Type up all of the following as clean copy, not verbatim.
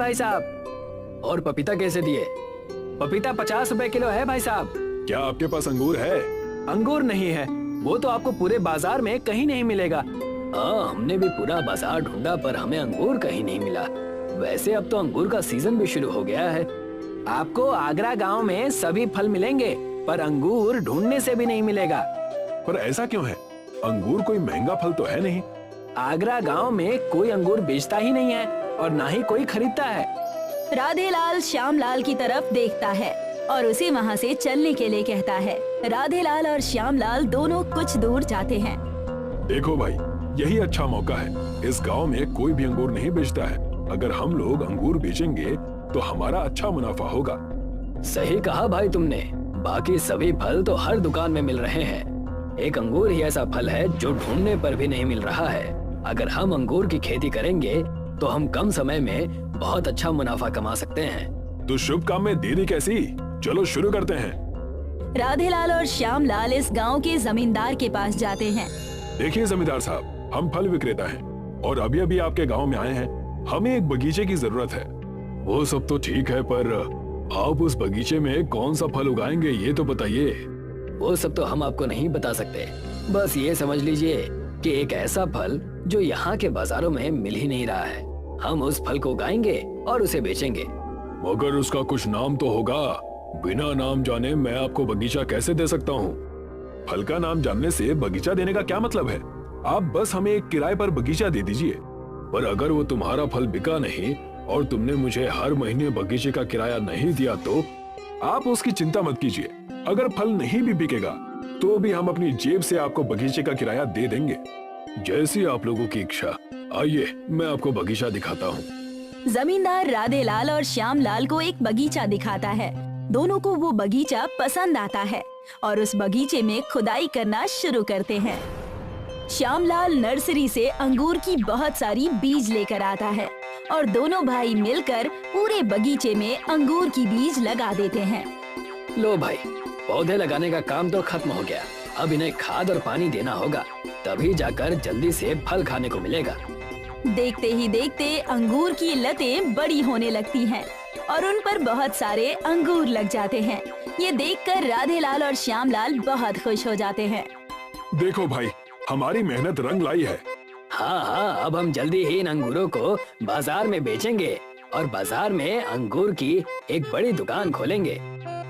भाई साहब। और पपीता कैसे दिए? पपीता 50 रुपए किलो है भाई साहब। क्या आपके पास अंगूर है? अंगूर नहीं है, वो तो आपको पूरे बाजार में कहीं नहीं मिलेगा। हमने भी पूरा बाजार ढूंढा पर हमें अंगूर कहीं नहीं मिला। वैसे अब तो अंगूर का सीजन भी शुरू हो गया है। आपको आगरा गांव में सभी फल मिलेंगे पर अंगूर ढूंढने से भी नहीं मिलेगा। पर ऐसा क्यों है? अंगूर कोई महंगा फल तो है नहीं। आगरा गांव में कोई अंगूर बेचता ही नहीं है और ना ही कोई खरीदता है। राधेलाल श्यामलाल की तरफ देखता है और उसे वहाँ से चलने के लिए कहता है। राधेलाल और श्यामलाल दोनों कुछ दूर जाते हैं। देखो भाई, यही अच्छा मौका है। इस गांव में कोई भी अंगूर नहीं बेचता है। अगर हम लोग अंगूर बेचेंगे तो हमारा अच्छा मुनाफा होगा। सही कहा भाई तुमने। बाकी सभी फल तो हर दुकान में मिल रहे हैं। एक अंगूर ही ऐसा फल है जो ढूंढने पर भी नहीं मिल रहा है। अगर हम अंगूर की खेती करेंगे तो हम कम समय में बहुत अच्छा मुनाफा कमा सकते हैं। तो शुभ काम में देरी कैसी? चलो शुरू करते हैं। राधेलाल और श्यामलाल इस गांव के जमींदार के पास जाते हैं। देखिए जमींदार साहब, हम फल विक्रेता हैं और अभी अभी आपके गांव में आए हैं। हमें एक बगीचे की जरूरत है। वो सब तो ठीक है, पर आप उस बगीचे में कौन सा फल उगाएंगे ये तो बताइए। वो सब तो हम आपको नहीं बता सकते। बस ये समझ लीजिए कि एक ऐसा फल जो यहाँ के बाजारों में मिल ही नहीं रहा है। हम उस फल को उगाएंगे और उसे बेचेंगे। मगर उसका कुछ नाम तो होगा। बिना नाम जाने मैं आपको बगीचा कैसे दे सकता हूँ? फल का नाम जानने से बगीचा देने का क्या मतलब है? आप बस हमें एक किराए पर बगीचा दे दीजिए। पर अगर वो तुम्हारा फल बिका नहीं और तुमने मुझे हर महीने बगीचे का किराया नहीं दिया तो आप उसकी चिंता मत कीजिए। अगर फल नहीं भी बिकेगा तो भी हम अपनी जेब से आपको बगीचे का किराया दे देंगे। जैसी आप लोगों की इच्छा। आइए, मैं आपको बगीचा दिखाता हूँ। जमींदार राधेलाल और श्यामलाल को एक बगीचा दिखाता है। दोनों को वो बगीचा पसंद आता है और उस बगीचे में खुदाई करना शुरू करते हैं। श्यामलाल नर्सरी से अंगूर की बहुत सारी बीज लेकर आता है और दोनों भाई मिलकर पूरे बगीचे में अंगूर की बीज लगा देते हैं। लो भाई, पौधे लगाने का काम तो खत्म हो गया। अब इन्हें खाद और पानी देना होगा, तभी जाकर जल्दी से फल खाने को मिलेगा। देखते ही देखते अंगूर की लतें बड़ी होने लगती हैं और उन पर बहुत सारे अंगूर लग जाते हैं। ये देखकर राधेलाल और श्यामलाल बहुत खुश हो जाते हैं। देखो भाई, हमारी मेहनत रंग लाई है। हाँ, अब हम जल्दी ही इन अंगूरों को बाजार में बेचेंगे और बाजार में अंगूर की एक बड़ी दुकान खोलेंगे।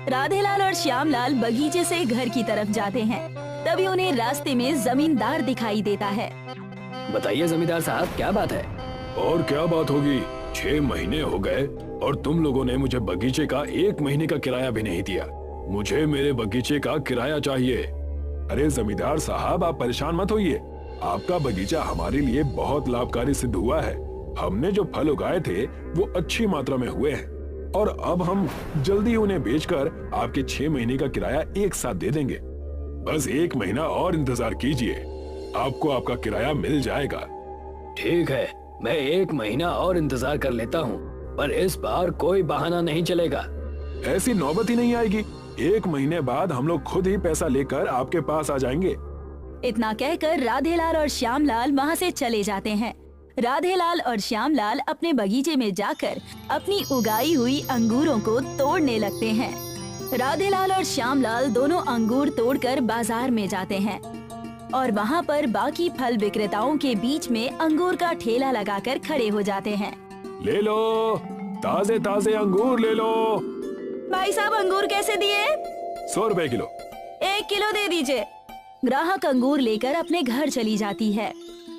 राधेलाल और श्यामलाल बगीचे से घर की तरफ जाते हैं। तभी उन्हें रास्ते में जमींदार दिखाई देता है। बताइए जमींदार साहब, क्या बात है? और क्या बात होगी? 6 महीने हो गए और तुम लोगों ने मुझे बगीचे का 1 महीने का किराया भी नहीं दिया। मुझे मेरे बगीचे का किराया चाहिए। अरे जमींदार साहब, आप परेशान मत होइए। आपका बगीचा हमारे लिए बहुत लाभकारी सिद्ध हुआ है। हमने जो फल उगाए थे वो अच्छी मात्रा में हुए हैं और अब हम जल्दी उन्हें बेचकर आपके 6 महीने का किराया एक साथ दे देंगे। बस 1 महीना और इंतजार कीजिए, आपको आपका किराया मिल जाएगा। ठीक है, मैं 1 महीना और इंतजार कर लेता हूँ, पर इस बार कोई बहाना नहीं चलेगा। ऐसी नौबत ही नहीं आएगी। 1 महीने बाद हम लोग खुद ही पैसा लेकर आपके पास आ जाएंगे। इतना कहकर राधेलाल और श्यामलाल वहाँ से चले जाते हैं। राधेलाल और श्यामलाल अपने बगीचे में जाकर अपनी उगाई हुई अंगूरों को तोड़ने लगते हैं। राधेलाल और श्यामलाल दोनों अंगूर तोड़कर बाजार में जाते हैं और वहाँ पर बाकी फल विक्रेताओं के बीच में अंगूर का ठेला लगाकर खड़े हो जाते हैं। ले लो, ताजे ताजे अंगूर ले लो। भाई साहब, अंगूर कैसे दिए? 100 रुपए किलो। 1 किलो दे दीजिए। ग्राहक अंगूर लेकर अपने घर चली जाती है।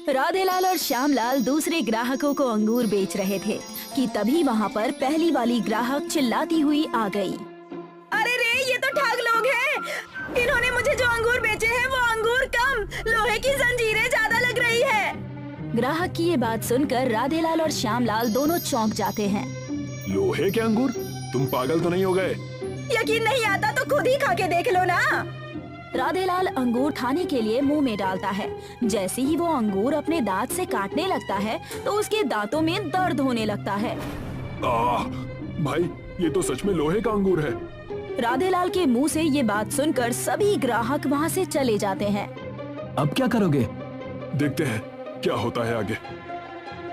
राधेलाल और श्यामलाल दूसरे ग्राहकों को अंगूर बेच रहे थे कि तभी वहाँ पर पहली वाली ग्राहक चिल्लाती हुई आ गई। अरे रे, ये तो ठग लोग हैं। इन्होंने मुझे जो अंगूर बेचे हैं वो अंगूर कम, लोहे की जंजीरें ज्यादा लग रही है। ग्राहक की ये बात सुनकर राधेलाल और श्यामलाल दोनों चौंक जाते हैं। लोहे के अंगूर? तुम पागल तो नहीं हो गए? यकीन नहीं आता तो खुद ही खा के देख लो ना। राधेलाल अंगूर खाने के लिए मुंह में डालता है। जैसे ही वो अंगूर अपने दांत से काटने लगता है तो उसके दांतों में दर्द होने लगता है। भाई, ये तो सच में लोहे का अंगूर है। राधेलाल के मुंह से ये बात सुनकर सभी ग्राहक वहाँ से चले जाते हैं। अब क्या करोगे? देखते हैं क्या होता है आगे।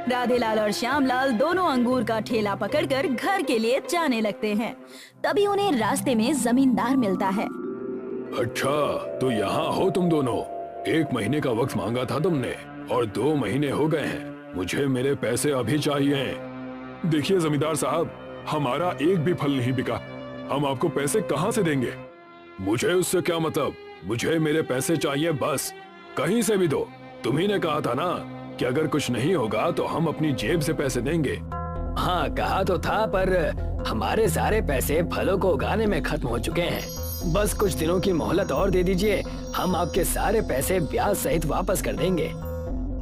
राधेलाल और श्यामलाल दोनों अंगूर का ठेला पकड़कर घर के लिए जाने लगते हैं। तभी उन्हें रास्ते में जमींदार मिलता है। अच्छा, तो यहाँ हो तुम दोनों। 1 महीने का वक्त मांगा था तुमने और 2 महीने हो गए हैं। मुझे मेरे पैसे अभी चाहिए। देखिए जमींदार साहब, हमारा एक भी फल नहीं बिका। हम आपको पैसे कहाँ से देंगे? मुझे उससे क्या मतलब, मुझे मेरे पैसे चाहिए बस। कहीं से भी दो। तुम्ही ने कहा था ना कि अगर कुछ नहीं होगा तो हम अपनी जेब से पैसे देंगे। हाँ कहा तो था, पर हमारे सारे पैसे फलों को उगाने में खत्म हो चुके हैं। बस कुछ दिनों की मोहलत और दे दीजिए, हम आपके सारे पैसे ब्याज सहित वापस कर देंगे।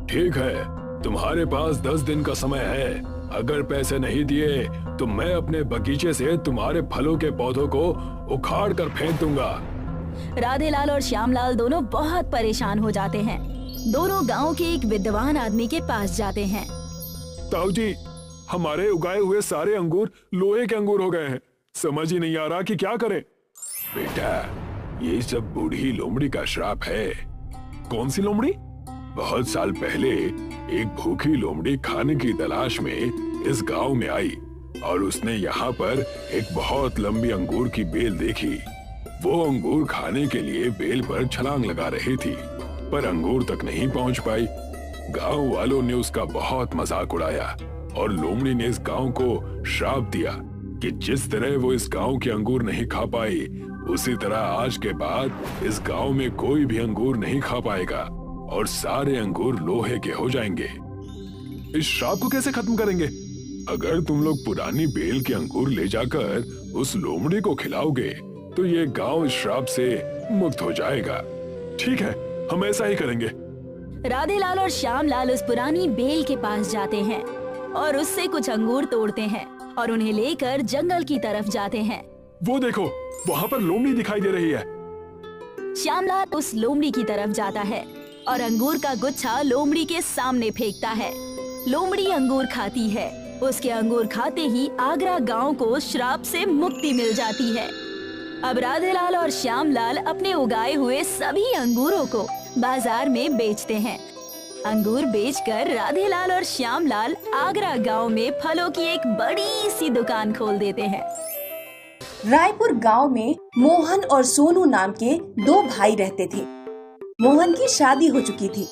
ठीक है, तुम्हारे पास 10 दिन का समय है। अगर पैसे नहीं दिए तो मैं अपने बगीचे से तुम्हारे फलों के पौधों को उखाड़ कर फेंक दूंगा। राधेलाल और श्यामलाल दोनों बहुत परेशान हो जाते हैं। दोनों गांव के एक विद्वान आदमी के पास जाते हैं। ताऊ जी, हमारे उगाए हुए सारे अंगूर लोहे के अंगूर हो गए हैं। समझ ही नहीं आ रहा कि क्या करें। बेटा, ये सब बूढ़ी लोमड़ी का श्राप है। कौन सी लोमड़ी? बहुत साल पहले एक भूखी लोमड़ी खाने की तलाश में इस गांव में आई और उसने यहाँ पर एक बहुत लंबी अंगूर की बेल देखी। वो अंगूर खाने के लिए बेल पर छलांग लगा रही थी, पर अंगूर तक नहीं पहुंच पाई। गांव वालों ने उसका बहुत मजाक उड़ाया और लोमड़ी ने इस गांव को श्राप दिया कि जिस तरह वो इस गांव के अंगूर नहीं खा पाई, उसी तरह आज के बाद इस गांव में कोई भी अंगूर नहीं खा पाएगा और सारे अंगूर लोहे के हो जाएंगे। इस श्राप को कैसे खत्म करेंगे? अगर तुम लोग पुरानी बेल के अंगूर ले जाकर उस लोमड़ी को खिलाओगे तो ये गांव इस श्राप से मुक्त हो जाएगा। ठीक है, हम ऐसा ही करेंगे। राधेलाल और श्यामलाल उस पुरानी बेल के पास जाते हैं और उससे कुछ अंगूर तोड़ते हैं और उन्हें लेकर जंगल की तरफ जाते हैं। वो देखो, वहाँ पर लोमड़ी दिखाई दे रही है। श्यामलाल उस लोमड़ी की तरफ जाता है और अंगूर का गुच्छा लोमड़ी के सामने फेंकता है। लोमड़ी अंगूर खाती है। उसके अंगूर खाते ही आगरा गांव को श्राप से मुक्ति मिल जाती है। अब राधेलाल और श्यामलाल अपने उगाए हुए सभी अंगूरों को बाजार में बेचते हैं। अंगूर बेचकर राधेलाल और श्यामलाल आगरा गांव में फलों की एक बड़ी सी दुकान खोल देते हैं। रायपुर गांव में मोहन और सोनू नाम के 2 भाई रहते थे। मोहन की शादी हो चुकी थी।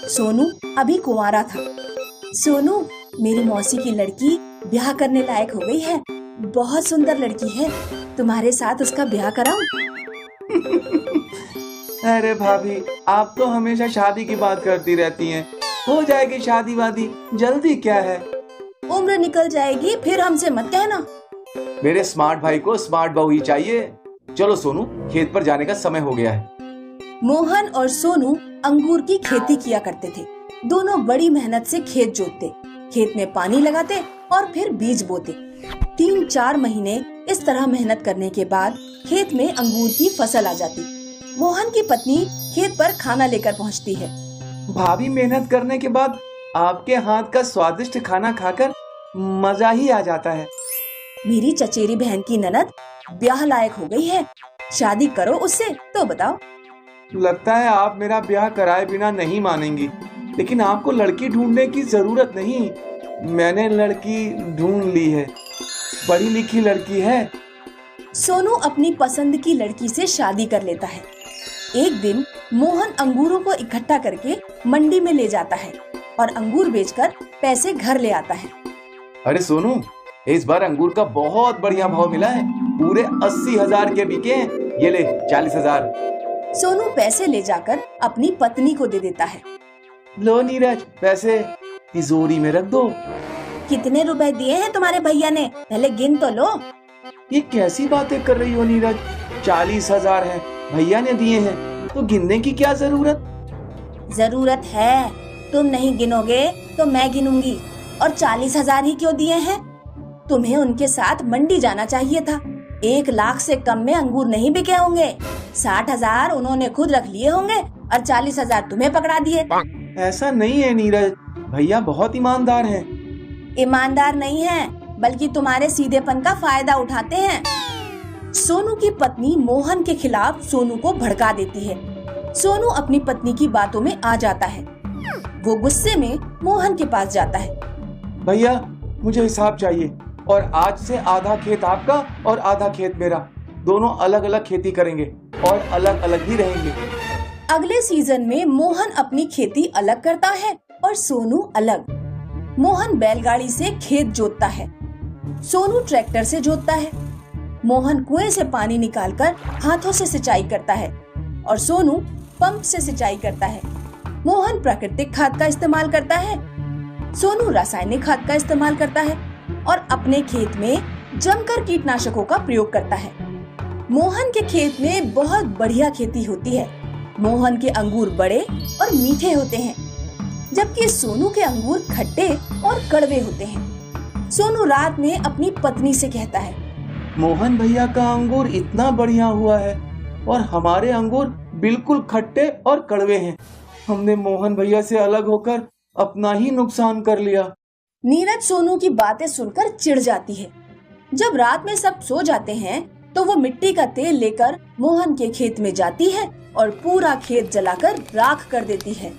सोनू अभी कुंवारा था। सोनू, मेरी मौसी की लड़की ब्याह करने लायक हो गई है। बहुत सुंदर लड़की है, तुम्हारे साथ उसका ब्याह कराऊं? अरे भाभी, आप तो हमेशा शादी की बात करती रहती हैं। हो जाएगी शादी वादी, जल्दी क्या है? उम्र निकल जाएगी, फिर हमसे मत कहना। मेरे स्मार्ट भाई को स्मार्ट बहू ही चाहिए। चलो सोनू, खेत पर जाने का समय हो गया है। मोहन और सोनू अंगूर की खेती किया करते थे। दोनों बड़ी मेहनत से खेत जोतते, खेत में पानी लगाते और फिर बीज बोते। 3-4 महीने इस तरह मेहनत करने के बाद खेत में अंगूर की फसल आ जाती। मोहन की पत्नी खेत पर खाना लेकर पहुंचती है। भाभी, मेहनत करने के बाद आपके हाथ का स्वादिष्ट खाना खाकर मजा ही आ जाता है। मेरी चचेरी बहन की ननद ब्याह लायक हो गई है, शादी करो उससे तो बताओ। लगता है आप मेरा ब्याह कराए बिना नहीं मानेंगी, लेकिन आपको लड़की ढूंढने की जरूरत नहीं। मैंने लड़की ढूंढ ली है, पढ़ी लिखी लड़की है। सोनू अपनी पसंद की लड़की से शादी कर लेता है। एक दिन मोहन अंगूरों को इकट्ठा करके मंडी में ले जाता है और अंगूर बेचकर पैसे घर ले आता है। अरे सोनू, इस बार अंगूर का बहुत बढ़िया भाव मिला है। पूरे 80,000 के बिके हैं। ये ले 40,000। सोनू पैसे ले जाकर अपनी पत्नी को दे देता है। लो नीरज, पैसे तिजोरी में रख दो। कितने रुपए दिए हैं तुम्हारे भैया ने? पहले गिन तो लो। ये कैसी बातें कर रही हो नीरज? 40,000 है, भैया ने दिए हैं, तो गिनने की क्या जरूरत? जरूरत है, तुम नहीं गिनोगे तो मैं गिनूंगी। और 40,000 ही क्यों दिए हैं? तुम्हें उनके साथ मंडी जाना चाहिए था। 1 लाख से कम में अंगूर नहीं बिके होंगे। 60,000 उन्होंने खुद रख लिए होंगे और 40,000 तुम्हें पकड़ा दिए। ऐसा नहीं है नीरज, भैया बहुत ईमानदार हैं। ईमानदार नहीं है, बल्कि तुम्हारे सीधेपन का फायदा उठाते हैं। सोनू की पत्नी मोहन के खिलाफ सोनू को भड़का देती है। सोनू अपनी पत्नी की बातों में आ जाता है। वो गुस्से में मोहन के पास जाता है भैया मुझे हिसाब चाहिए, और आज से आधा खेत आपका और आधा खेत मेरा, दोनों अलग अलग खेती करेंगे और अलग अलग ही रहेंगे। अगले सीजन में मोहन अपनी खेती अलग करता है और सोनू अलग। मोहन बैलगाड़ी से खेत जोतता है, सोनू ट्रैक्टर से जोतता है। मोहन कुएं से पानी निकालकर हाथों से सिंचाई करता है और सोनू पंप से सिंचाई करता है। मोहन प्राकृतिक खाद का इस्तेमाल करता है, सोनू रासायनिक खाद का इस्तेमाल करता है और अपने खेत में जमकर कीटनाशकों का प्रयोग करता है। मोहन के खेत में बहुत बढ़िया खेती होती है। मोहन के अंगूर बड़े और मीठे होते हैं, जबकि सोनू के अंगूर खट्टे और कड़वे होते हैं। सोनू रात में अपनी पत्नी से कहता है, मोहन भैया का अंगूर इतना बढ़िया हुआ है और हमारे अंगूर बिल्कुल खट्टे और कड़वे हैं। हमने मोहन भैया से अलग होकर अपना ही नुकसान कर लिया। नीरज सोनू की बातें सुनकर चिढ़ जाती है। जब रात में सब सो जाते हैं तो वो मिट्टी का तेल लेकर मोहन के खेत में जाती है और पूरा खेत जलाकर राख कर देती है।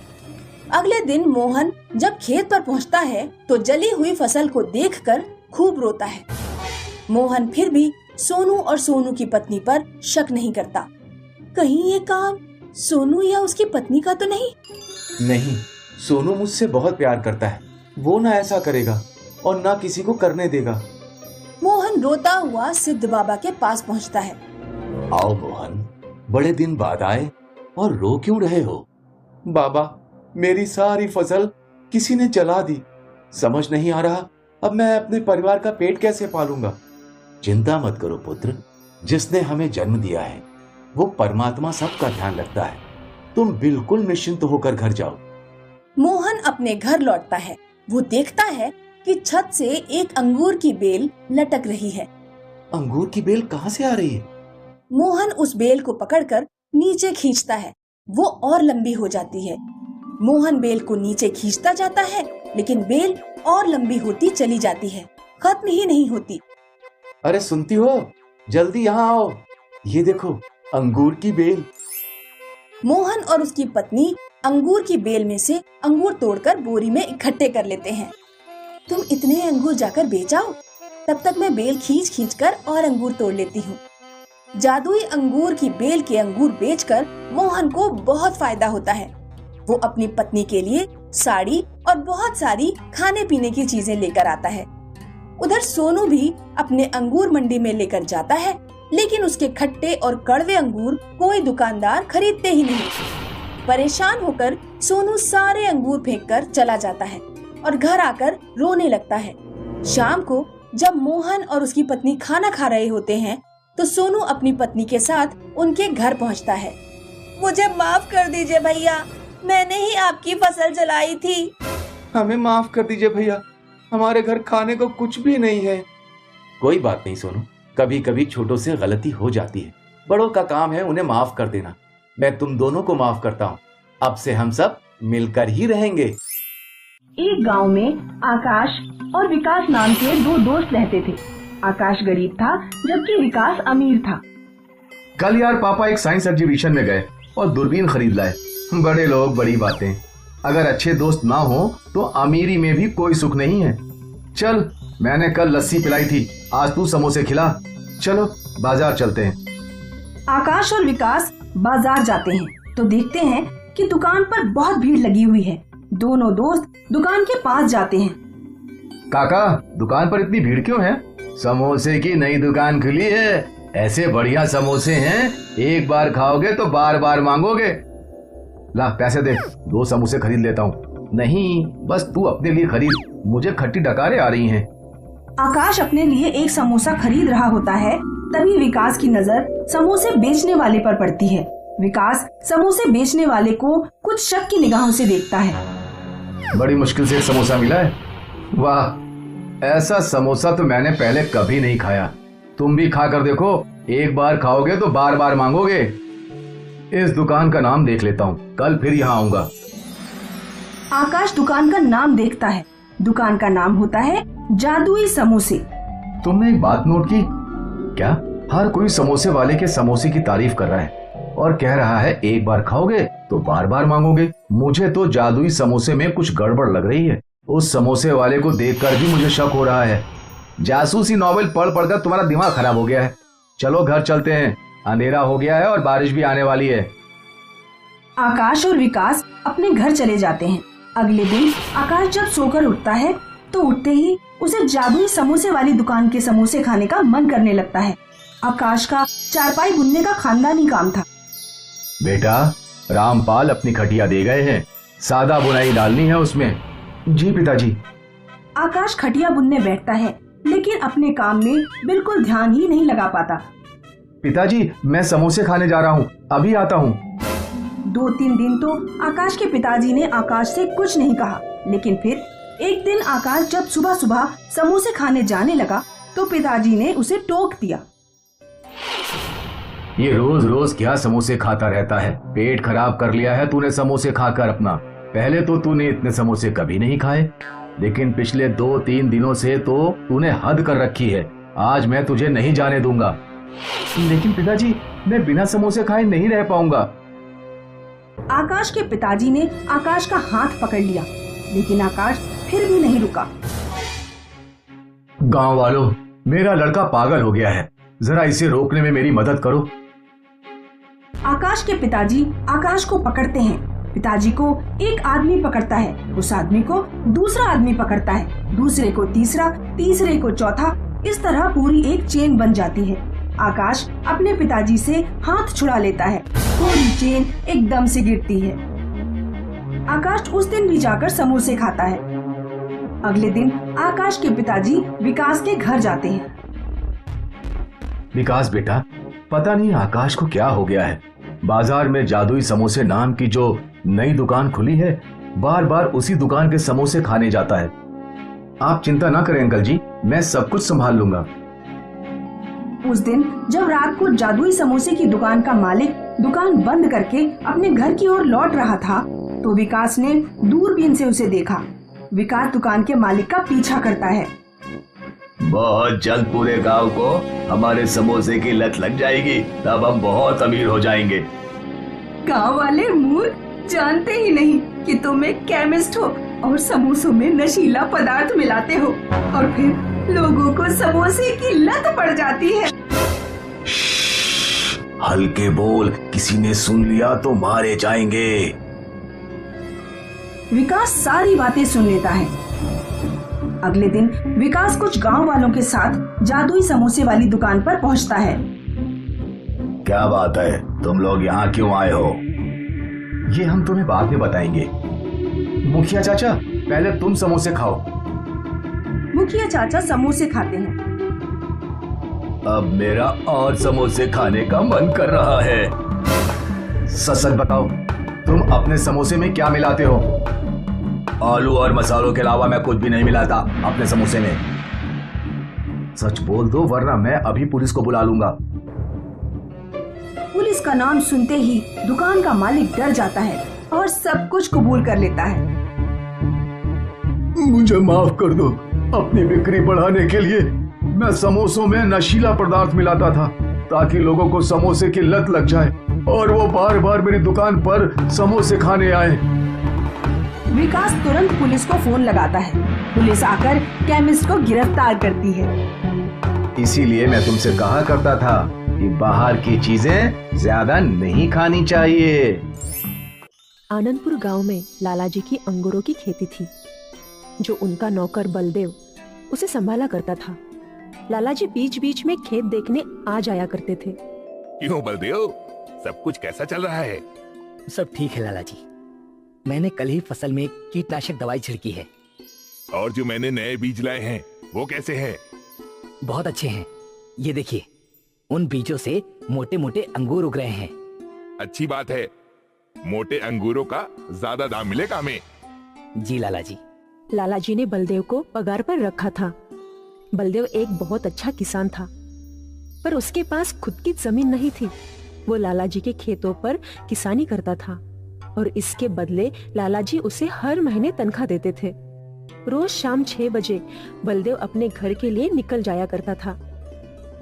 अगले दिन मोहन जब खेत पर पहुंचता है तो जली हुई फसल को देखकर खूब रोता है। मोहन फिर भी सोनू और सोनू की पत्नी पर शक नहीं करता। कहीं ये काम सोनू या उसकी पत्नी का तो नहीं? नहीं, सोनू मुझसे बहुत प्यार करता है, वो ना ऐसा करेगा और ना किसी को करने देगा। मोहन रोता हुआ सिद्ध बाबा के पास पहुंचता है। आओ मोहन, बड़े दिन बाद आए और रो क्यों रहे हो? बाबा, मेरी सारी फसल किसी ने जला दी। समझ नहीं आ रहा अब मैं अपने परिवार का पेट कैसे पालूंगा। चिंता मत करो पुत्र, जिसने हमें जन्म दिया है वो परमात्मा सबका ध्यान रखता है। तुम बिल्कुल निश्चिंत होकर घर जाओ। मोहन अपने घर लौटता है। वो देखता है कि छत से एक अंगूर की बेल लटक रही है। अंगूर की बेल कहाँ से आ रही है? मोहन उस बेल को पकड़कर नीचे खींचता है। वो और लंबी हो जाती है। मोहन बेल को नीचे खींचता जाता है, लेकिन बेल और लंबी होती चली जाती है, खत्म ही नहीं होती। अरे सुनती हो, जल्दी यहाँ आओ, ये देखो अंगूर की बेल। मोहन और उसकी पत्नी अंगूर की बेल में से अंगूर तोड़कर बोरी में इकट्ठे कर लेते हैं। तुम इतने अंगूर जाकर बेच आओ, तब तक मैं बेल खींच खींच कर और अंगूर तोड़ लेती हूँ। जादुई अंगूर की बेल के अंगूर बेचकर मोहन को बहुत फायदा होता है। वो अपनी पत्नी के लिए साड़ी और बहुत सारी खाने पीने की चीजें लेकर आता है। उधर सोनू भी अपने अंगूर मंडी में लेकर जाता है, लेकिन उसके खट्टे और कड़वे अंगूर कोई दुकानदार खरीदते ही नहीं। परेशान होकर सोनू सारे अंगूर फेंककर चला जाता है और घर आकर रोने लगता है। शाम को जब मोहन और उसकी पत्नी खाना खा रहे होते हैं तो सोनू अपनी पत्नी के साथ उनके घर पहुंचता है। मुझे माफ कर दीजिए भैया, मैंने ही आपकी फसल जलाई थी। हमें माफ कर दीजिए भैया, हमारे घर खाने को कुछ भी नहीं है। कोई बात नहीं सोनू, कभी कभी छोटों से गलती हो जाती है, बड़ों का काम है उन्हें माफ कर देना। मैं तुम दोनों को माफ करता हूँ। अब से हम सब मिलकर ही रहेंगे। एक गांव में आकाश और विकास नाम के दो दोस्त रहते थे। आकाश गरीब था जबकि विकास अमीर था। कल यार पापा एक साइंस एग्जीबिशन में गए और दूरबीन खरीद लाए। बड़े लोग बड़ी बातें। अगर अच्छे दोस्त ना हो तो अमीरी में भी कोई सुख नहीं है। चल, मैंने कल लस्सी पिलाई थी, आज तू समोसे खिला। चलो बाजार चलते हैं। आकाश और विकास बाजार जाते हैं तो देखते हैं कि दुकान पर बहुत भीड़ लगी हुई है। दोनों दोस्त दुकान के पास जाते हैं। काका, दुकान पर इतनी भीड़ क्यों है? समोसे की नई दुकान खुली है, ऐसे बढ़िया समोसे हैं, एक बार खाओगे तो बार बार मांगोगे। ला पैसे दे, 2 समोसे खरीद लेता हूँ। नहीं, बस तू अपने लिए खरीद, मुझे खट्टी डकारें आ रही हैं। आकाश अपने लिए एक समोसा खरीद रहा होता है, तभी विकास की नजर समोसे बेचने वाले पर पड़ती है। विकास समोसे बेचने वाले को कुछ शक की निगाहों से देखता है। बड़ी मुश्किल से एक समोसा मिला है। वाह, ऐसा समोसा तो मैंने पहले कभी नहीं खाया। तुम भी खा कर देखो, एक बार खाओगे तो बार बार मांगोगे। इस दुकान का नाम देख लेता हूँ, कल फिर यहाँ आऊंगा। आकाश दुकान का नाम देखता है। दुकान का नाम होता है जादुई समोसे। तुमने एक बात नोट की क्या? हर कोई समोसे वाले के समोसे की तारीफ कर रहा है और कह रहा है एक बार खाओगे तो बार बार मांगोगे। मुझे तो जादुई समोसे में कुछ गड़बड़ लग रही है। उस समोसे वाले को देखकर भी मुझे शक हो रहा है। जासूसी नॉवेल पढ़ पढ़कर तुम्हारा दिमाग खराब हो गया है। चलो घर चलते हैं, अंधेरा हो गया है और बारिश भी आने वाली है। आकाश और विकास अपने घर चले जाते हैं। अगले दिन आकाश जब सोकर उठता है तो उठते ही उसे जादुई समोसे वाली दुकान के समोसे खाने का मन करने लगता है। आकाश का चारपाई बुनने का खानदानी काम था। बेटा, रामपाल अपनी खटिया दे गए हैं, सादा बुनाई डालनी है उसमें। जी पिताजी। आकाश खटिया बुनने बैठता है लेकिन अपने काम में बिल्कुल ध्यान ही नहीं लगा पाता। पिताजी, मैं समोसे खाने जा रहा हूँ, अभी आता हूँ। 2-3 दिन तो आकाश के पिताजी ने आकाश से कुछ नहीं कहा, लेकिन फिर एक दिन आकाश जब सुबह सुबह समोसे खाने जाने लगा तो पिताजी ने उसे टोक दिया। ये रोज रोज क्या समोसे खाता रहता है? पेट खराब कर लिया है तूने समोसे खाकर अपना। पहले तो तूने इतने समोसे कभी नहीं खाए, लेकिन पिछले 2-3 दिनों से तो तूने हद कर रखी है। आज मैं तुझे नहीं जाने दूंगा। लेकिन पिताजी, मैं बिना समोसे खाए नहीं रह पाऊंगा। आकाश के पिताजी ने आकाश का हाथ पकड़ लिया, लेकिन आकाश फिर भी नहीं रुका। गांव वालों, मेरा लड़का पागल हो गया है, जरा इसे रोकने में मेरी मदद करो। आकाश के पिताजी आकाश को पकड़ते हैं। पिताजी को एक आदमी पकड़ता है, उस आदमी को दूसरा आदमी पकड़ता है, दूसरे को तीसरा, तीसरे को चौथा। इस तरह पूरी एक चेन बन जाती है। आकाश अपने पिताजी से हाथ छुड़ा लेता है, पूरी चेन एकदम से गिरती है। आकाश उस दिन भी जाकर समोसे खाता है। अगले दिन आकाश के पिताजी विकास के घर जाते हैं। विकास बेटा, पता नहीं आकाश को क्या हो गया है। बाजार में जादुई समोसे नाम की जो नई दुकान खुली है, बार बार उसी दुकान के समोसे खाने जाता है। आप चिंता ना करें अंकल जी, मैं सब कुछ संभाल लूंगा। उस दिन जब रात को जादुई समोसे की दुकान का मालिक दुकान बंद करके अपने घर की ओर लौट रहा था तो विकास ने दूरबीन से उसे देखा। विकास दुकान के मालिक का पीछा करता है। बहुत जल्द पूरे गांव को हमारे समोसे की लत लग जाएगी, तब हम बहुत अमीर हो जाएंगे। गांव वाले मूर्ख, जानते ही नहीं कि तुम एक केमिस्ट हो और समोसों में नशीला पदार्थ मिलाते हो और फिर लोगों को समोसे की लत पड़ जाती है। हल्के बोल, किसी ने सुन लिया तो मारे जाएंगे। विकास सारी बातें सुन लेता है। अगले दिन विकास कुछ गांव वालों के साथ जादुई समोसे वाली दुकान पर पहुंचता है। क्या बात है, तुम लोग यहाँ क्यों आए हो? ये हम तुम्हें बाद में बताएंगे। मुखिया चाचा, पहले तुम समोसे खाओ। मुखिया चाचा समोसे खाते हैं। अब मेरा और समोसे खाने का मन कर रहा है। सच बताओ, तुम अपने समोसे में क्या मिलाते हो? आलू और मसालों के अलावा मैं कुछ भी नहीं मिलाता अपने समोसे में। सच बोल दो वरना मैं अभी पुलिस को बुला लूंगा। पुलिस का नाम सुनते ही दुकान का मालिक डर जाता है और सब कुछ कबूल कर लेता है। मुझे माफ कर दो, अपनी बिक्री बढ़ाने के लिए मैं समोसों में नशीला पदार्थ मिलाता था ताकि लोगों को समोसे की लत लग जाए और वो बार बार मेरी दुकान पर समोसे खाने आए। विकास तुरंत पुलिस को फोन लगाता है। पुलिस आकर केमिस्ट को गिरफ्तार करती है। इसीलिए मैं तुमसे कहा करता था कि बाहर की चीजें ज्यादा नहीं खानी चाहिए। आनंदपुर गांव में लालाजी की अंगूरों की खेती थी, जो उनका नौकर बलदेव उसे संभाला करता था। लालाजी बीच बीच में खेत देखने आ जाया करते थे। क्यों बलदेव, सब कुछ कैसा चल रहा है? सब ठीक है लाला जी, मैंने कल ही फसल में कीटनाशक दवाई छिड़की है। और जो मैंने नए बीज लाए हैं वो कैसे हैं? बहुत अच्छे हैं। ये देखिए, उन बीजों से मोटे मोटे अंगूर उग रहे हैं। अच्छी बात है, मोटे अंगूरों का ज्यादा दाम मिलेगा हमें। जी लाला जी। लालाजी ने बलदेव को पगार पर रखा था। बलदेव एक बहुत अच्छा किसान था, पर उसके पास खुद की जमीन नहीं थी। वो लालाजी के खेतों पर किसानी करता था और इसके बदले लालाजी उसे हर महीने तनख्वाह देते थे। रोज शाम 6 बजे बलदेव अपने घर के लिए निकल जाया करता था।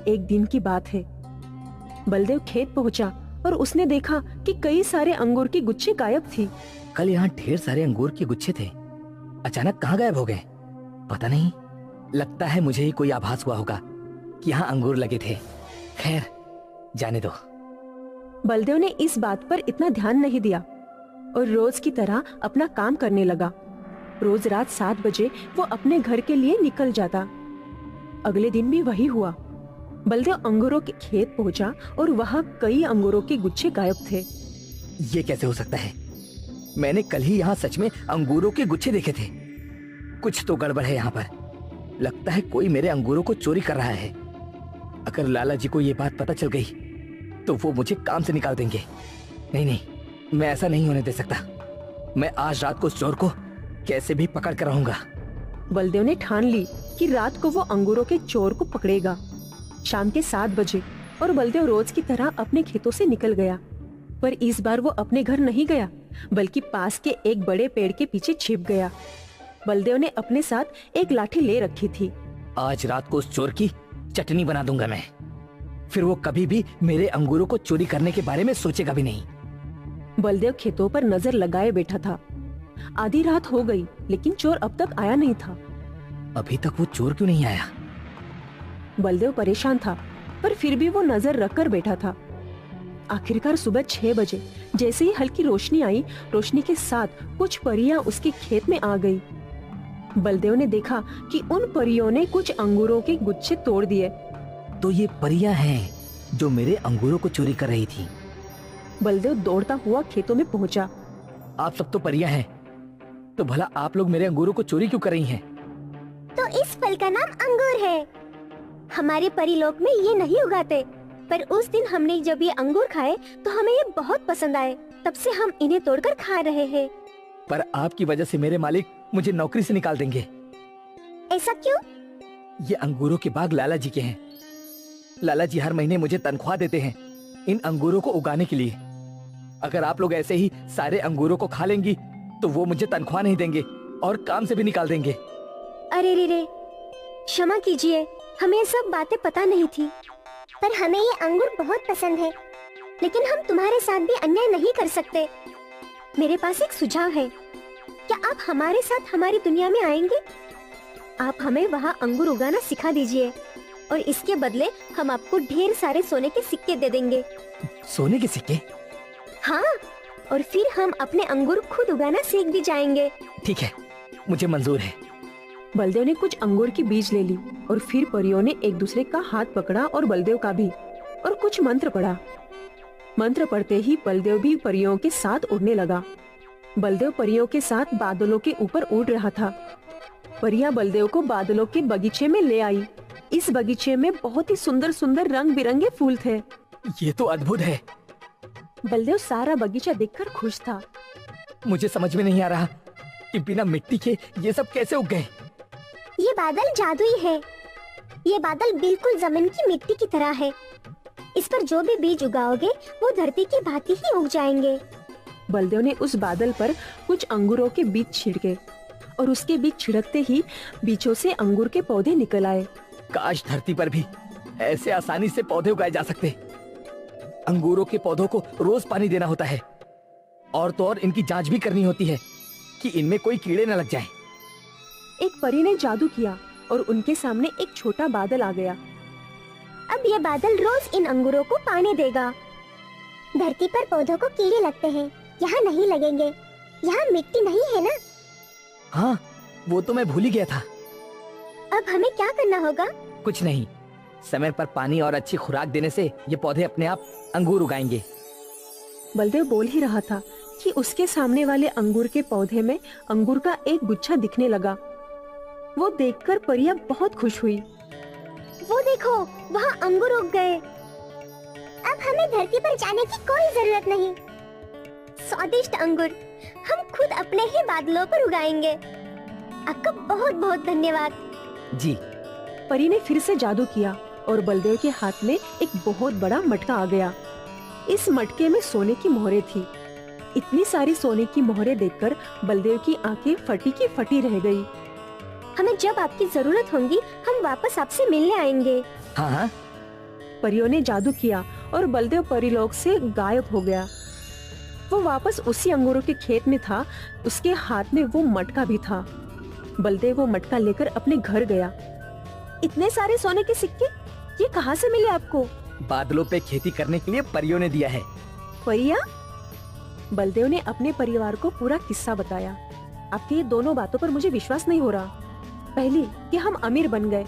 एक दिन की बात है, बलदेव खेत पहुंचा और उसने देखा कि कई सारे अंगूर की गुच्छे गायब थी। कल यहाँ ढेर सारे अंगूर के गुच्छे थे, अचानक कहाँ गायब हो गए? पता नहीं, लगता है मुझे ही कोई आभास हुआ होगा कि यहाँ अंगूर लगे थे। खैर, जाने दो। बलदेव ने इस बात पर इतना ध्यान नहीं दिया और रोज की तरह अपना काम करने लगा। रोज रात 7 बजे वो अपने घर के लिए निकल जाता। अगले दिन भी वही हुआ। बलदेव अंगूरों के खेत पहुंचा और वहाँ कई अंगूरों के गुच्छे गायब थे। ये कैसे हो सकता है? मैंने कल ही यहाँ सच में अंगूरों के गुच्छे देखे थे। कुछ तो गड़बड़ है यहाँ पर। लगता है कोई मेरे अंगूरों को चोरी कर रहा है। अगर लाला जी को ये बात पता चल गई तो वो मुझे काम से निकाल देंगे। नहीं नहीं, मैं ऐसा नहीं होने दे सकता। मैं आज रात को उस चोर को कैसे भी पकड़ कर रहूंगा। बलदेव ने ठान ली कि रात को वो अंगूरों के चोर को पकड़ेगा। शाम के 7 बजे और बलदेव रोज की तरह अपने खेतों से निकल गया। पर इस बार वो अपने घर नहीं गया, बल्कि पास के एक बड़े पेड़ के पीछे छिप गया। बलदेव ने अपने साथ एक लाठी ले रखी थी। आज रात को उस चोर की चटनी बना दूंगा मैं। फिर वो कभी भी मेरे अंगूरों को चोरी करने के बारे में सोचेगा भी नहीं। बलदेव खेतों पर नजर लगाए बैठा था। आधी रात हो गई, लेकिन चोर अब तक आया नहीं था। अभी तक वो चोर क्यों नहीं आया? बलदेव परेशान था, पर फिर भी वो नजर रखकर बैठा था। आखिरकार सुबह 6 बजे जैसे ही हल्की रोशनी आई, रोशनी के साथ कुछ परियां उसके खेत में आ गई। बलदेव ने देखा कि उन परियों ने कुछ अंगूरों के गुच्छे तोड़ दिए। तो ये परियां हैं जो मेरे अंगूरों को चोरी कर रही थी। बलदेव दौड़ता हुआ खेतों में पहुंचा। आप सब तो परियां हैं, तो भला आप लोग मेरे अंगूरों को चोरी क्यों कर रही हैं? तो इस फल का नाम अंगूर है। हमारे परिलोक में ये नहीं उगाते, पर उस दिन हमने जब ये अंगूर खाए तो हमें ये बहुत पसंद आए। तब से हम इन्हें तोड़कर खा रहे हैं। पर आपकी वजह से मेरे मालिक मुझे नौकरी से निकाल देंगे। ऐसा क्यों? ये अंगूरों के बाग लाला जी के हैं। लाला जी हर महीने मुझे तनख्वाह देते हैं इन अंगूरों को उगाने के लिए। अगर आप लोग ऐसे ही सारे अंगूरों को खा लेंगी तो वो मुझे तनख्वाह नहीं देंगे और काम से भी निकाल देंगे। अरे रे, क्षमा कीजिए, हमें सब बातें पता नहीं थी। पर हमें ये अंगूर बहुत पसंद है, लेकिन हम तुम्हारे साथ भी अन्याय नहीं कर सकते। मेरे पास एक सुझाव है। क्या आप हमारे साथ हमारी दुनिया में आएंगे? आप हमें वहाँ अंगूर उगाना सिखा दीजिए और इसके बदले हम आपको ढेर सारे सोने के सिक्के दे देंगे। सोने के सिक्के? हाँ, और फिर हम अपने अंगूर खुद उगाना सीख भी जाएंगे। ठीक है, मुझे मंजूर है। बलदेव ने कुछ अंगूर की बीज ले ली और फिर परियों ने एक दूसरे का हाथ पकड़ा और बलदेव का भी, और कुछ मंत्र पढ़ा। मंत्र पढ़ते ही बलदेव भी परियों के साथ उड़ने लगा। बलदेव परियों के साथ बादलों के ऊपर उड़ रहा था। परियां बलदेव को बादलों के बगीचे में ले आई। इस बगीचे में बहुत ही सुंदर सुंदर रंग बिरंगे फूल थे। ये तो अद्भुत है। बलदेव सारा बगीचा देखकर खुश था। मुझे समझ में नहीं आ रहा कि बिना मिट्टी के ये सब कैसे उग गए। ये बादल जादुई है। ये बादल बिल्कुल जमीन की मिट्टी की तरह है। इस पर जो भी बीज उगाओगे वो धरती की भांति ही उग जाएंगे। बलदेव ने उस बादल पर कुछ अंगूरों के बीज छिड़के और उसके बीज छिड़कते ही बीजों से अंगूर के पौधे निकल आए। काश धरती पर भी ऐसे आसानी से पौधे उगाए जा सकते। अंगूरों के पौधों को रोज पानी देना होता है और तो और इनकी जांच भी करनी होती है कि इनमें कोई कीड़े न लग जाएं। एक परी ने जादू किया और उनके सामने एक छोटा बादल आ गया। अब ये बादल रोज इन अंगूरों को पानी देगा। धरती पर पौधों को कीड़े लगते हैं, यहाँ नहीं लगेंगे। यहाँ मिट्टी नहीं है ना? हाँ, वो तो मैं भूल ही गया था। अब हमें क्या करना होगा? कुछ नहीं, समय पर पानी और अच्छी खुराक देने से ये पौधे अपने आप अंगूर उगाएंगे। बलदेव बोल ही रहा था कि उसके सामने वाले अंगूर के पौधे में अंगूर का एक गुच्छा दिखने लगा। वो देखकर परियां बहुत खुश हुई। वो देखो, वहाँ अंगूर उग गए। अब हमें धरती पर जाने की कोई जरूरत नहीं। स्वादिष्ट अंगूर हम खुद अपने ही बादलों पर उगाएंगे। आपका बहुत बहुत धन्यवाद। जी। परी ने फिर से जादू किया और बलदेव के हाथ में एक बहुत बड़ा मटका आ गया। इस मटके में सोने की मोहरें थी। इतनी सारी सोने की मोहरें देखकर बलदेव की आंखें फटी की फटी रह गई। हमें जब आपकी जरूरत होगी हम वापस आपसे मिलने आएंगे। हाँ हाँ। परियों ने जादू किया और बलदेव परिलोक से गायब हो गया। वो वापस उसी अंगूरों के खेत में था। उसके हाथ में वो मटका भी था। बलदेव वो मटका लेकर अपने घर गया। इतने सारे सोने के सिक्के ये कहाँ से मिले आपको? बादलों पे खेती करने के लिए परियों ने दिया है। परिया? बलदेव ने अपने परिवार को पूरा किस्सा बताया। आपकी ये दोनों बातों पर मुझे विश्वास नहीं हो रहा। पहली कि हम अमीर बन गए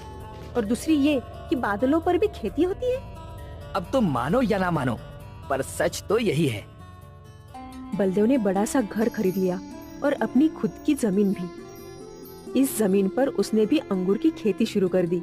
और दूसरी ये कि बादलों पर भी खेती होती है। अब तो मानो या ना मानो, पर सच तो यही है। बलदेव ने बड़ा सा घर खरीद लिया और अपनी खुद की जमीन भी। इस जमीन पर उसने भी अंगूर की खेती शुरू कर दी।